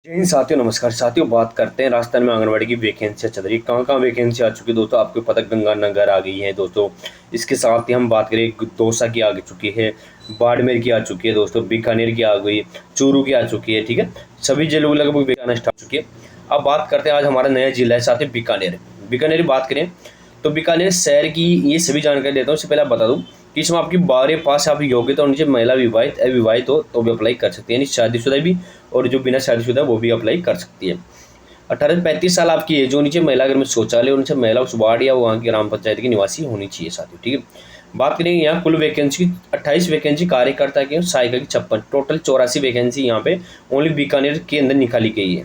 जय हिंद साथियों, नमस्कार साथियों। बात करते हैं राजस्थान में आंगनबाड़ी की वैकेंसी चल रही है। कहाँ कहाँ वैकेंसी आ चुकी है दोस्तों, आपको पता गंगानगर आ गई है दोस्तों। इसके साथ ही हम बात करें, दौसा की आ चुकी है, बाड़मेर की आ चुकी है दोस्तों, बीकानेर की आ गई, चूरू की आ चुकी है। ठीक है, सभी जिलों में लगभग आना स्टार्ट हो चुकी है। अब बात करते हैं, आज हमारा नया जिला है साथियों बीकानेर। बीकानेर की बात करें तो बीकानेर शहर की ये सभी जानकारी देता हूँ। उससे पहले आप बता दूँ कि इसमें आपकी 12 पास आप योग्यता होनी चाहिए। महिला विवाहित अविवाहित हो तो भी अप्लाई कर सकती है, यानी शादीशुदा भी, और जो बिना शादीशुदा वो भी अप्लाई कर सकती है। 18 से 35 साल आपकी एज होनी चाहिए। महिला घर में शौचालय होनी चाहिए। महिला उस वार्ड या वहाँ की ग्राम पंचायत की निवासी होनी चाहिए साथियों। ठीक है, बात करेंगे यहाँ कुल वैकेंसी की। 28 वैकेंसी कार्यकर्ता की और सहायिका की 56, टोटल 84 वैकेंसी यहाँ पे ओनली बीकानेर के अंदर निकाली गई है।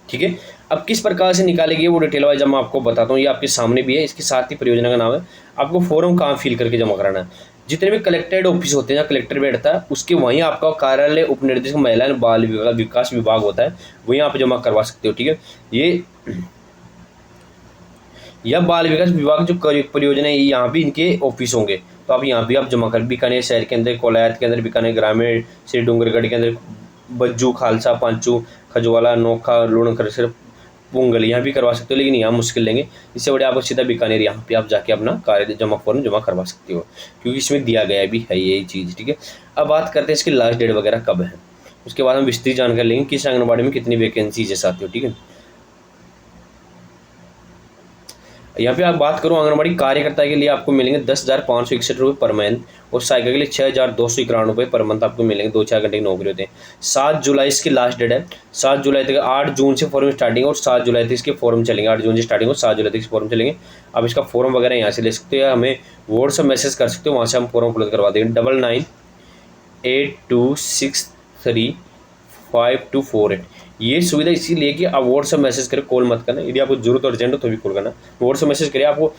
ठीक है, अब किस प्रकार से निकाली गई है वो डिटेल वाइज मैं आपको बताता हूँ। ये आपके सामने भी है। इसके साथ ही परियोजना का नाम है। आपको फॉर्म कहाँ फिल करके जमा कराना है। जितने भी कलेक्टेड ऑफिस होते हैं जहाँ कलेक्टर बैठता है, उसके वहीं आपका कार्यालय उपनिर्देशक महिला एवं बाल विकास विभाग होता है, वहीं आप जमा करवा सकते हो। ठीक है, ये यह बाल विकास विभाग जो परियोजना है यहाँ भी इनके ऑफिस होंगे, तो आप यहाँ भी आप जमा कर। बीकानेर शहर के अंदर, कोलायत के अंदर, बीकानेर ग्रामीण, श्री डूंगरगढ़ के अंदर, बज्जू, खालसा, पांचू, खजवाला, नोखा, लुणकरसर, पोंगल यहाँ भी करवा सकते हो, लेकिन यहाँ मुश्किल लेंगे। इससे बड़े आपको सीधा बीकानेर यहाँ पे आप जाके अपना कार्य जमा फॉर्म जमा करवा सकते हो, क्योंकि इसमें दिया गया भी है यही चीज़। ठीक है, अब बात करते हैं इसकी लास्ट डेट वगैरह कब है। उसके बाद हम विस्तृत जानकारी लेंगे किस आंगनबाड़ी में कितनी वैकेंसीज है साथियों। ठीक है, यहाँ पे आप बात करूँ आंगनबाड़ी कार्यकर्ता के लिए आपको मिलेंगे 10,561 रुपये पर मंथ, और सहायिका के लिए 6,291 रुपये पर मंथ आपको मिलेंगे। 2-4 घंटे की नौकरी होते हैं। 7 जुलाई इसकी लास्ट डेट है। 7 जुलाई तक, 8 जून से फॉर्म स्टार्टिंग और 7 जुलाई तक इसके फॉर्म चलेंगे। 8 जून से स्टार्टिंग और 7 जुलाई तक फॉर्म चलेंगे। आप इसका फॉर्म वगैरह यहाँ से ले सकते हो, हमें व्हाट्सएप मैसेज कर सकते हो, वहाँ से हम फॉर्म अपलोड करवा देंगे। 9982635248 ये सुविधा इसीलिए कि आप व्हाट्सएप मैसेज करें, कॉल मत करना। यदि आपको जरूरत अर्जेंट हो तो भी कॉल करना। व्हाट्सएप मैसेज करिए, आपको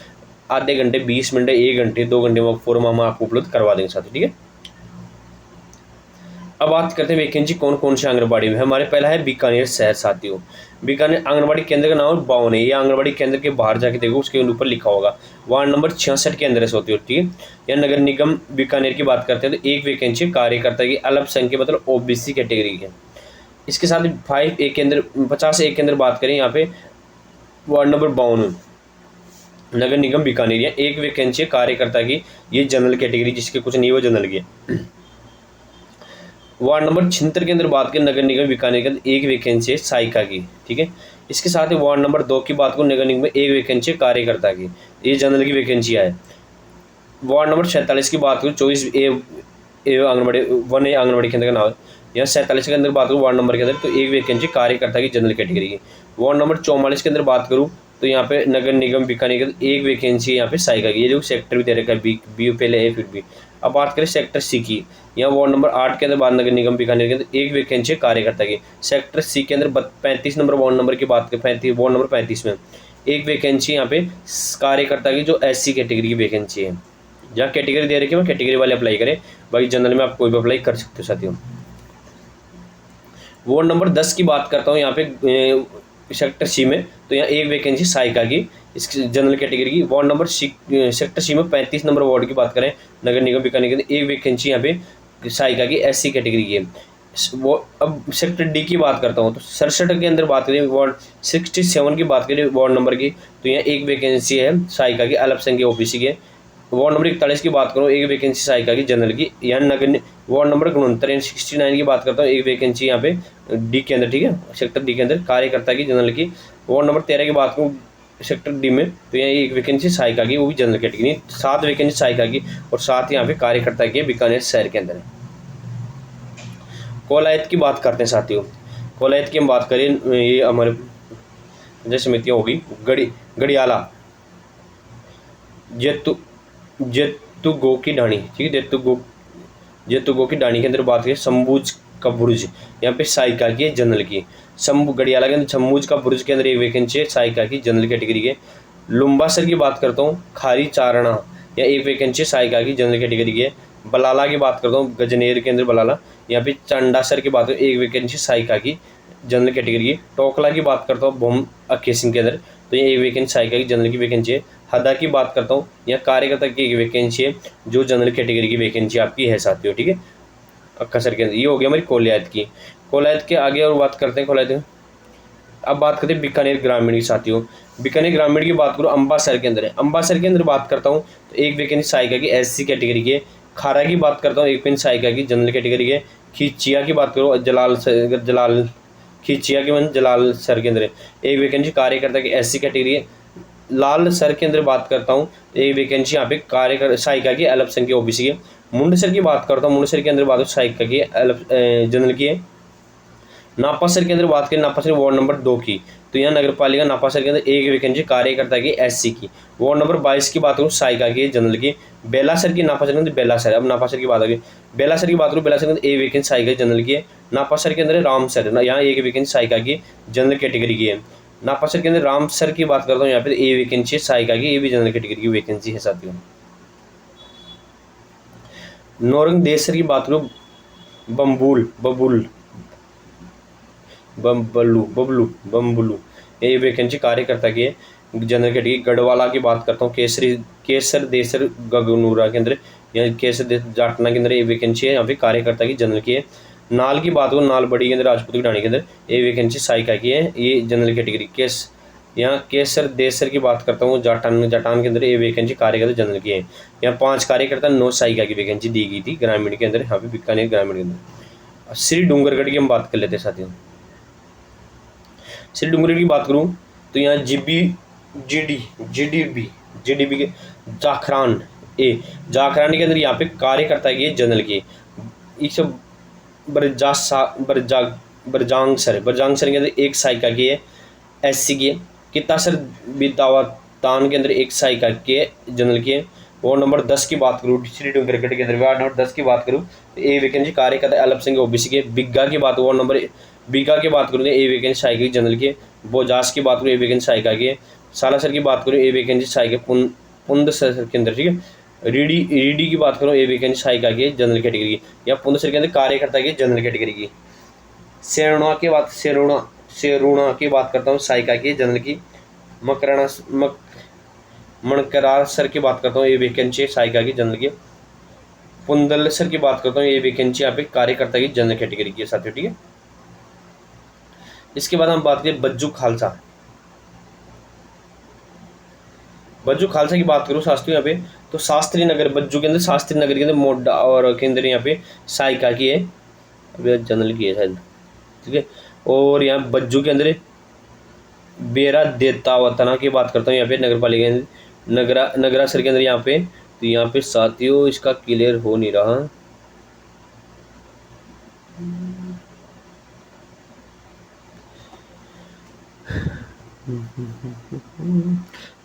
आधे घंटे, 20 मिनट, 1 घंटे, 2 घंटे में फॉर्म हम आपको उपलब्ध करवा देंगे साथियों। ठीक है, अब बात करते हैं वैकेंसी कौन कौन से आंगनबाड़ी में है। हमारे पहला है बीकानेर शहर साथियों। बीकानेर आंगनबाड़ी केंद्र का नाम 52 है। ये आंगनबाड़ी केंद्र के बाहर जाके देखो, उसके ऊपर लिखा होगा वार्ड नंबर 66 के अंदर से होती है। ठीक है, या नगर निगम बीकानेर की बात करते हैं तो एक वैकेंसी कार्यकर्ता की अल्पसंख्यक मतलब ओबीसी कैटेगरी के। इसके साथ 5 एक के अंदर 50 एक के अंदर बात करें, यहाँ पे वार्ड नंबर 52 नगर निगम बीकानेर, या एक वैकेंसी है कार्यकर्ता की। ये जनरल कैटेगरी जिसके कुछ नहीं वो जनरल की है। वार्ड नंबर 76 के अंदर बात करें नगर निगम बीकानेर के अंदर एक वैकेंसी है सहायिका की। ठीक है, इसके साथ ही वार्ड नंबर 2 की बात करूँ, नगर निगम में एक वैकेंसी है कार्यकर्ता की, ये जनरल की वैकेंसी है। वार्ड नंबर 47 की बात करूँ, 24 आंगनबाड़ी 1 आंगनबाड़ी केंद्र का नाम है। यहाँ 47 के अंदर बात करूँ वार्ड नंबर के अंदर, तो एक वैकेंसी कार्यकर्ता की जनरल कैटेगरी की। वार्ड नंबर 44 के अंदर बात करूँ तो यहाँ पे नगर निगम बीकानेर के अंदर एक वैकेंसी है यहाँ पे सहायिका की। ये जो सेक्टर भी दे रखा है, बी पहले है फिर बी। अब बात करें सेक्टर सी की, यहाँ वार्ड नंबर 8 के अंदर बात नगर निगम बीकानेर के अंदर एक वैकेंसी है कार्यकर्ता की। सेक्टर सी के अंदर 35 नंबर वार्ड नंबर की बात करें, वार्ड नंबर 35 में एक वैकेंसी यहाँ पे कार्यकर्ता की जो SC कैटेगरी की वैकेंसी है। जहाँ कैटेगरी दे रखी है कैटेगरी वाले अप्लाई करें, बाकी जनरल में आप कोई भी अप्लाई कर सकते हो साथियों। वार्ड नंबर 10 की बात करता हूँ, यहाँ पे सेक्टर सी में, तो यहाँ एक वैकेंसी सहायिका की, इसकी जनरल कैटेगरी की। वार्ड नंबर सेक्टर सी में 35 नंबर वार्ड की बात करें, नगर निगम बीकानेर के एक वैकेंसी यहाँ पे सहायिका की SC कैटेगरी की है। वो अब सेक्टर डी की बात करता हूँ, तो 67 के अंदर बात करें, वार्ड 67 की बात करें वार्ड नंबर की, तो यहाँ एक वैकेंसी है सहायिका की अल्पसंख्यक OBC के। वार्ड नंबर 41 की बात करूँ, एक वैकेंसी सहायिका की जनरल की। यहाँ नगर वार्ड नंबर 69 69 की बात करता हूँ, एक वैकेंसी यहाँ पे डी के अंदर। ठीक है, सेक्टर डी के अंदर कार्यकर्ता की जनरल की। वार्ड नंबर 13 की बात करूँ सेक्टर डी में, तो यहाँ एक वैकेंसी सहायिका की, वो भी जनरल कैटेगरी। 7 वैकेंसी सहायिका की और 7 यहाँ पे कार्यकर्ता की बीकानेर शहर के अंदर है। कोलायत की बात करते हैं साथियों। कोलायत की हम बात करें, ये हमारे पंचायत समितियाँ होगी गढ़ियाला, जेतुगो की ढाणी। ठीक है, जेतुगो की ढाणी के अंदर बात करें, शंभूज का बुर्ज, यहाँ पे सहायिका की है जनरल की। शंभू गढ़ियाला के अंदर शंभूज का बुर्ज के अंदर एक वैकेंसी है सहायिका की जनरल कैटेगरी के। लुम्बासर की बात करता हूँ, खारी चारणा, या एक वैकेंसी सहायिका की जनरल कैटेगरी की है। बलाला की बात करता हूँ, गजनेर के अंदर बलाला, यहाँ पे चंडासर की बात करूँ, एक वैकेंसी सहायिका की जनरल कैटेगरी की। टोकला की बात करता हूँ, भूम अकेसिंग के अंदर, तो ये एक वैकेंसी सहायिका की जनरल की वैकेंसी है। हदा की बात करता हूँ, यहाँ कार्यकर्ता की एक वैकेंसी है जो जनरल कैटेगरी की वैकेंसी आपकी है साथियों। ठीक है, अक्कासर के अंदर। ये हो गया हमारी कोलायत की। कोलायत के आगे और बात करते हैं कोलायत में, अब बात करते हैं बीकानेर ग्रामीण की साथियों। बीकानेर ग्रामीण की बात करूँ अम्बासर के अंदर है। अम्बासर के अंदर बात करता हूँ तो एक वैकेंसी सहायिका की एससी कैटेगरी की है। खारा की बात करता हूँ एक वैकेंसी सहायिका की जनरल कैटेगरी की है। खींचिया की बात करूँ जलाल खींचिया के मन जलाल सर के अंदर है एक वैकेंसी कार्यकर्ता की एससी कैटेगरी है। लाल सर के अंदर बात करता हूँ तो एक वैकेंसी यहाँ पे कार्य सहायिका की अल्पसंख्यक ओबीसी की। मुंडसर की बात करता हूँ, मुंडसर के अंदर बात सहायिका की जनरल की है। नापासर के अंदर बात करें नापासर वार्ड नंबर 2 की तो यहाँ नगर पालिका नापासर के अंदर एक वैकेंसी कार्यकर्ता की एससी की। वार्ड नंबर 22 की बात करूँ सहायिका की जनरल की। बेलासर की नापासर के अंदर बेलासर, अब नापासर की बात आ गई। बेलासर की बात करूँ बेलासर के अंदर एक वैकेंसी सहायिका जनरल की है। नापासर के अंदर रामसर, यहाँ एक वैकेंसी सहायिका की जनरल कैटेगरी की है। नापासर के अंदर रामसर की बात करता हूँ यहाँ पे ए वैकेंसी सहायिका की, ये भी जनरल कैटेगरी की वैकेंसी है साथियों। नौरंग देसर की बात करूँ बम्बुल बबुल बम्बलू ये वैकेंसी कार्यकर्ता की है जनरल कैटेगरी। गढ़वाला की बात करता हूँ केसर देसर गगनूरा के अंदर या केसर जाटना के अंदर ये वैकेंसी है यहाँ पे कार्यकर्ता की जनरल की है। नाल की बात करूँ नाल बड़ी के अंदर राजपूत घराने के अंदर ये वैकेंसी सहायिका की है, ये जनरल कैटेगरी। यहाँ केसर देसर की बात करता हूँ जाटान के अंदर ये वैकेंसी कार्यकर्ता जनरल की है। यहाँ 5 कार्यकर्ता 9 सहायिका की वैकेंसी दी गई थी ग्रामीण के अंदर, यहाँ पे बीकानेर ग्रामीण के अंदर। श्री डूंगरगढ़ की हम बात कर लेते हैं साथियों। श्री डूंगरगढ़ की बात करूँ तो यहाँ जीडीबी के जाखरान के अंदर यहाँ पे कार्यकर्ता की जनरल की इस बरजांग सर के अंदर एक सहायिका की है एससी की है। कितासर बितावातान के अंदर एक सहायिका की है जनरल की है। वार्ड नंबर 10 की बात करूँ श्री डूंगरगढ़ के अंदर वार्ड नंबर 10 की बात करूँ तो ए वैकेंसी कार्यकर्ता अल्पसंख्यक ओबीसी के। बिग्गा की बात वार्ड नंबर बीघा की बात करूँ तो ए वैकेंसी सहायिका की जनरल की। बोजास की बात करूँ ए वैकेंसी सहायिका की। सालासर की बात करूँ ए वैकेंसी सहायिका पुंदसर के अंदर, ठीक है। रीडी की बात करूँ ए वैकेंसी सहायिका की जनरल कैटेगरी की या पुंदसर के अंदर कार्यकर्ता की जनरल कैटेगरी की। सेरुणा की बात करता हूँ सहायिका की जनरल की। मणकरार सर की बात करता हूँ ये वैकेंसी सहायिका की जनरल की। पुंदल सर की बात करता हूँ ये वैकेंसी यहाँ पे कार्यकर्ता की जनरल कैटेगरी की है साथियों, ठीक है। इसके बाद हम बात करें बज्जू खालसा की बात करूँ शास्त्री यहाँ पे तो शास्त्री नगर बज्जू के अंदर शास्त्री नगर के अंदर मोडा और के अंदर यहाँ पे सहायिका की है, अभी जनरल की है शायद, ठीक है। और यहाँ बज्जू के अंदर बेरा देता वतना की बात करता हूँ यहाँ पे नगर पालिका नगरा सर के अंदर यहाँ पे तो यहाँ पे साथियों इसका क्लियर हो नहीं रहा।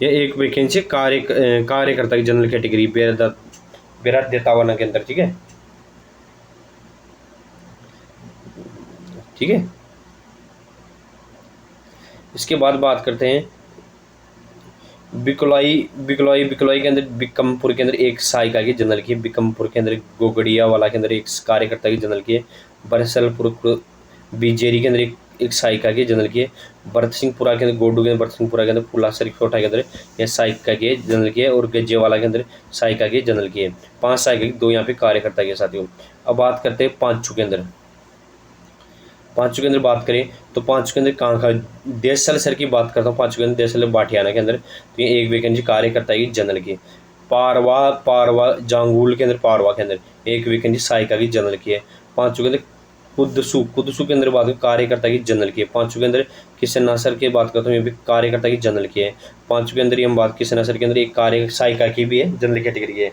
ये एक वैकेंसी कार्यकर्ता की जनरल कैटेगरी बेरा देतावाना के अंदर, ठीक है, ठीक है। इसके बाद बात करते हैं बिकलॉई के अंदर बिकमपुर के अंदर एक सहायिका की जनरल की। बिकमपुर के अंदर गोगड़िया वाला के अंदर एक कार्यकर्ता की जनरल की है। बरसलपुर बीजेरी के अंदर एक सहायिका की जनरल की है। भरत सिंहपुरा के अंदर गोडू के अंदर भरत सिंहपुरा के अंदर फुलासर कोटा के अंदर यह सहायिका की जनरल की है। और गज्जेवाला के अंदर सहायिका की जनरल की है। 5 सहायिका की, 2 यहाँ पे कार्यकर्ता के साथियों। अब बात करते हैं पाँचों के अंदर बात करें तो पाँचों के अंदर कहाँ देसल सर की बात करता हूँ। पाँचों के अंदर देसल बाटियाना के अंदर तो ये एक वैकेंसी कार्यकर्ता की जनरल की। पारवा जांगुल के अंदर पारवा के अंदर एक वैकेंसी सहायिका की जनरल की है। पाँचों के अंदर कुदसू के अंदर बात कार्यकर्ता की जनरल की है। पाँचों के अंदर किशन नासर की बात करता हूँ, ये भी कार्यकर्ता की जनरल की है। पाँचों के अंदर हम बात किशन नासर के अंदर एक सहायिका की भी है, जनरल कैटेगरी की है।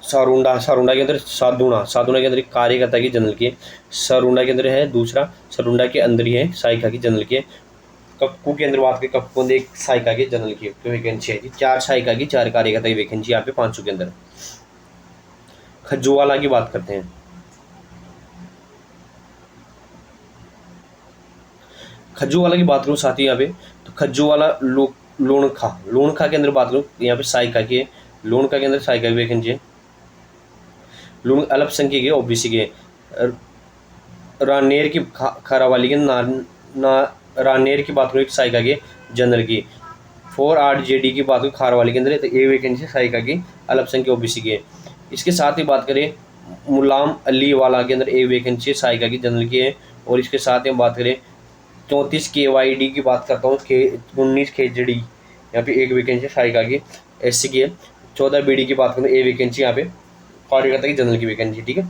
सारुंडा के अंदर साधुणा के अंदर एक कार्यकर्ता की जनरल की है। सारुंडा के अंदर है दूसरा, सारुंडा के अंदर ही है सहायिका की जनरल की है। कप्पू के अंदर बात करें कप्पू अंदर एक सहायिका की जनरल की वैकेंसी है। 4 सहायिका की 4 कार्यकर्ता की वैकेंसी यहाँ पे पाँचों के अंदर। खज्जूवाला की बात करते हैं। खज्जूवाला की बात करूँ साथी यहाँ पे तो खज्जूवाला लोणखा के अंदर बात करूँ यहाँ पे सहायिका की है। लोणखा के अंदर सहायिका की वैकेंसी है। लोग अल्पसंख्यक के ओबीसी के। रानेर की खारावाली के रानेर की बात करूँ एक सहायिका की जनरल की। 4 जेडी की बात करूँ खारवाली के अंदर तो ये वैकेंसी सहायिका की अल्पसंख्यक ओबीसी की है। इसके साथ ही बात करें मुलाम अली वाला के अंदर एक वैकेंसी सहायिका की जनरल की है। और इसके साथ ही हम बात करें 34 KYD की बात करता हूँ, 19 KJD यहाँ पे एक वैकेंसी सहायिका की SC की है। 14 BD की बात करूँ, ए वैकेंसी यहाँ पे कार्यकर्ता की जनरल की वैकेंसी, ठीक है।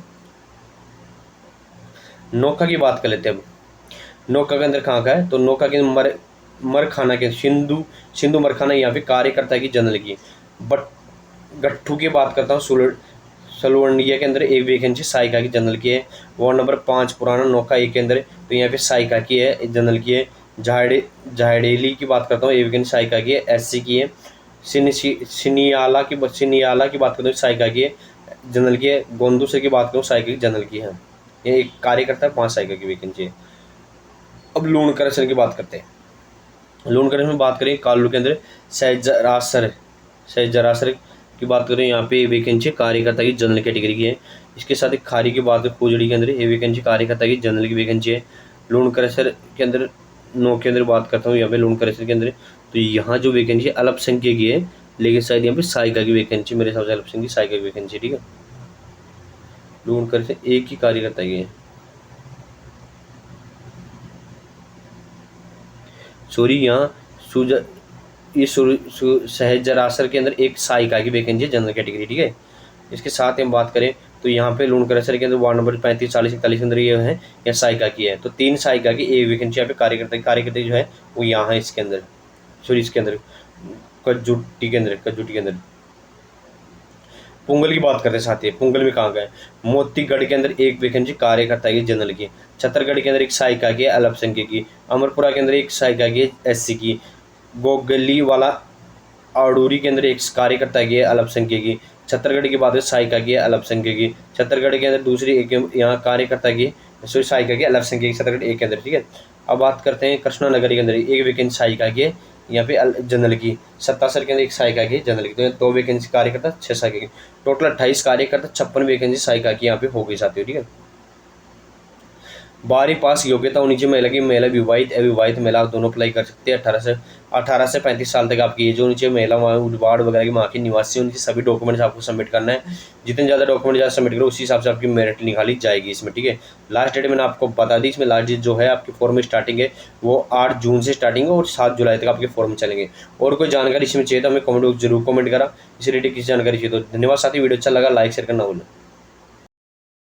नौका की बात कर लेते हैं अब। नौका के अंदर कहाँ का है, तो नौका के मरखाना के सिंधु मरखाना यहाँ पे कार्यकर्ता की जनरल की। बट गट्ठू की बात करता हूँ, सलवंडिया के अंदर एक वैकेंसी सहायिका की जनरल की है। वार्ड नंबर 5 पुराना नौका 1 के अंदर, तो यहाँ पे सहायिका की है, जनरल की है। झाड़ेली की बात करता हूँ, एक वैकेंसी सहायिका की है, SC की है। सिनियाला की बात करता हूँ, सहायिका की है, जनरल की है। गोंदूसर की बात करूँ, सहायिका की जनरल की है। ये एक कार्यकर्ता 5 सहायिका की वैकेंसी है। अब लूणकरसन की बात करते हैं। लूणकरसन में बात करें कालू के अंदर सहजरासर की बात करें, यहाँ पे वैकेंसी कार्यकर्ता की जनरल कैटेगरी की है। इसके साथ ही खारी की बात करें फुजड़ी के अंदर, ये वैकेंसी कार्यकर्ता की जनरल की वैकेंसी है। लूणकरसर के अंदर नौ के अंदर बात करता हूँ, यहाँ पे लूणकरसर के अंदर, तो यहाँ जो वैकेंसी अल्पसंख्यक की है, लेकिन शायद यहाँ पे सहायिका की वैकेंसी, मेरे हिसाब से अल्पसंख्यक की सहायिका की वैकेंसी, ठीक है। लूणकरसर एक ही कार्यकर्ता की है, सॉरी यहाँ सहजरासर के अंदर एक सहायिका की वैकेंसी है, जनरल कैटेगरी, ठीक है। इसके साथ हम बात करें तो यहाँ पे लूणकरसर के अंदर वार्ड नंबर 35, 40, 41 के अंदर ये है, यह सहायिका की है। तो 3 सहायिका की एक वैकेंसी यहाँ पे कार्यकर्ता जो है वो यहाँ है, इसके अंदर, सॉरी इसके अंदर कज्जुटी के अंदर। पुंगल की बात करते हैं साथ ही, पुंगल में कहाँ गए, मोतीगढ़ के अंदर एक वैकेंसी कार्यकर्ता की जनरल की। छत्तरगढ़ के अंदर एक सहायिका की अल्पसंख्यक की। अमरपुरा के अंदर एक सहायिका की SC की। गोगली वाला आड़ूरी के अंदर एक कार्यकर्ता की अल्पसंख्यक की। छत्तरगढ़ की बात है सहायिका की अल्पसंख्यक की। छत्तरगढ़ के अंदर दूसरी एक यहाँ कार्यकर्ता की सहायिका की अल्पसंख्यक, छत्तरगढ़ 1 के अंदर, ठीक है। अब बात करते हैं कृष्णानगर के अंदर एक वैकेंसी सहायिका की है, यहाँ पे जनरल की। 77 के अंदर एक सहायिका की जनरल की, तो 2 वैकेंसी कार्यकर्ता, 6 सहायिका की, टोटल 28 कार्यकर्ता, 56 वैकेंसी सहायिका की यहाँ पे हो गई साथियों, ठीक है। 12वीं पास योग्यता होनी चाहिए महिला की। महिला विवाहित अविवाहित महिला आप दोनों अप्लाई कर सकते हैं। 18 से 35 साल तक आपकी एज होनी चाहिए। महिला वार्ड वगैरह की वहाँ की निवासी होनी चाहिए। सभी डॉक्यूमेंट्स आपको सबमिट करना है, जितने ज़्यादा डॉक्यूमेंट ज़्यादा सबमिट करो उसी हिसाब से आपकी मेरिट निकाली जाएगी इसमें, ठीक है। लास्ट डेट मैंने आपको बता दी, इसमें लास्ट डेट जो है आपकी फॉर्म स्टार्टिंग है वो 8 जून से स्टार्टिंग है और 7 जुलाई तक आपके फॉर्म चलेंगे। और कोई जानकारी इसमें चाहिए तो हमें कमेंट जरूर कमेंट करा, इस रिलेटेड किसी जानकारी चाहिए तो। धन्यवाद साथी, वीडियो अच्छा लगा लाइक शेयर करना भूलें।